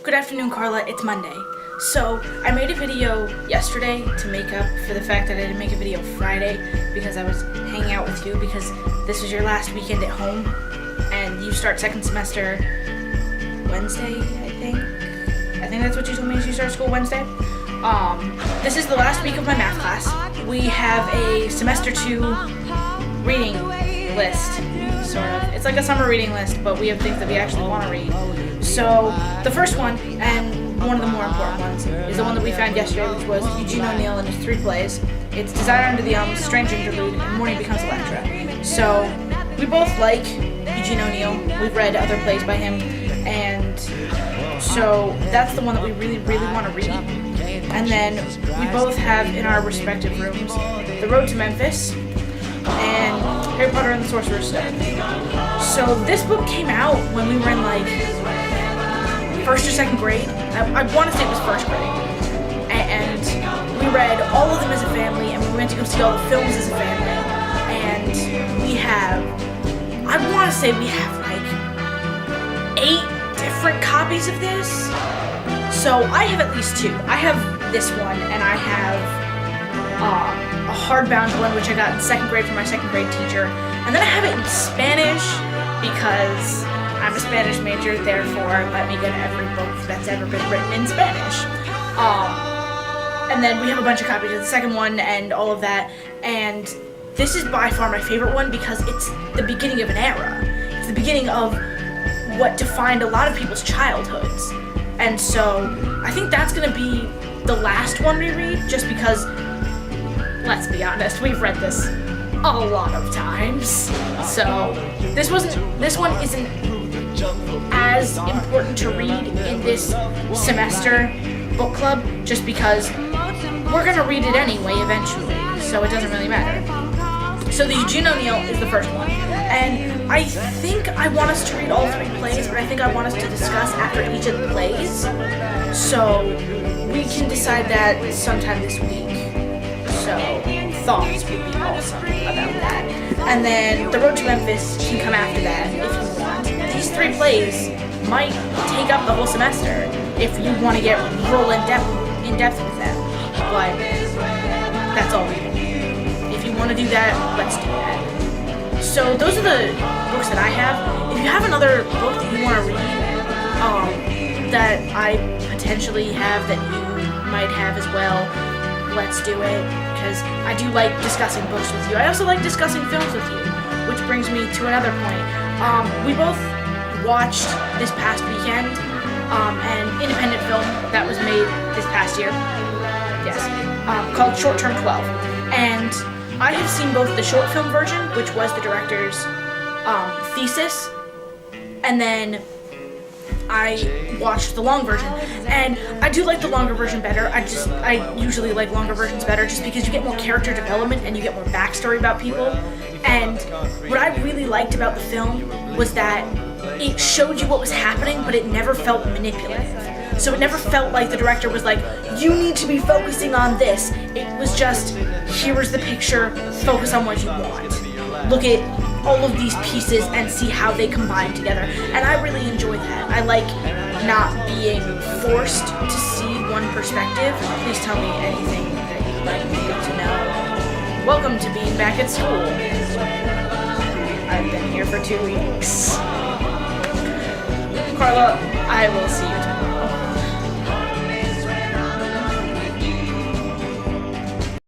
Good afternoon, Carla. It's Monday. So, I made a video yesterday to make up for the fact that I didn't make a video Friday because I was hanging out with you because this was your last weekend at home and you start second semester Wednesday, I think. I think that's what you told me, is you start school Wednesday. This is the last week of my math class. We have a semester 2 reading list, sort of. It's like a summer reading list, but we have things that we actually want to read. So, the first one, and one of the more important ones, is the one that we found yesterday, which was Eugene O'Neill and his 3 plays. It's Desire Under the Elms, Strange Interlude, and Morning Becomes Electra. So, we both like Eugene O'Neill. We've read other plays by him, and so that's the one that we really, really want to read. And then we both have in our respective rooms The Road to Memphis and Harry Potter and the Sorcerer's Stone. So this book came out when we were in like 1st or 2nd grade. I want to say it was 1st grade. And we read all of them as a family, and we went to go see all the films as a family. And we have, I want to say we have like 8 different copies of this. So I have at least 2. I have this one, and I have a hardbound one, which I got in 2nd grade from my 2nd grade teacher. And then I have it in Spanish because I'm a Spanish major, therefore let me get every book that's ever been written in Spanish. And then we have a bunch of copies of the second one and all of that. And this is by far my favorite one because it's the beginning of an era. It's the beginning of what defined a lot of people's childhoods. And so I think that's going to be the last one we read, just because, let's be honest, we've read this a lot of times. So this one isn't as important to read in this semester book club, just because we're going to read it anyway eventually, so it doesn't really matter. So the Eugene O'Neill is the first one, and I think I want us to read all 3 plays, but I think I want us to discuss after each of the plays, so we can decide that sometime this week. So thoughts would be awesome about that. And then The Road to Memphis can come after that if you want. These 3 plays might take up the whole semester if you want to get real in depth with them, but that's all we do. If you want to do that, let's do that. So those are the books that I have. If you have another book that you want to read, that I potentially have that you might have as well, let's do it, because I do like discussing books with you. I also like discussing films with you, which brings me to another point. We both watched this past weekend an independent film that was made this past year, yes, called Short Term 12. And I have seen both the short film version, which was the director's thesis, and then I watched the long version, and I do like the longer version better. I usually like longer versions better just because you get more character development and you get more backstory about people. And what I really liked about the film was that it showed you what was happening, but it never felt manipulative. So it never felt like the director was like, you need to be focusing on this. It was just, here is the picture, focus on what you want. Look at all of these pieces and see how they combine together. And I really enjoy that. I like not being forced to see one perspective. Please tell me anything that you'd like me to know. Welcome to being back at school. I've been here for 2 weeks. Carla, I will see you tomorrow.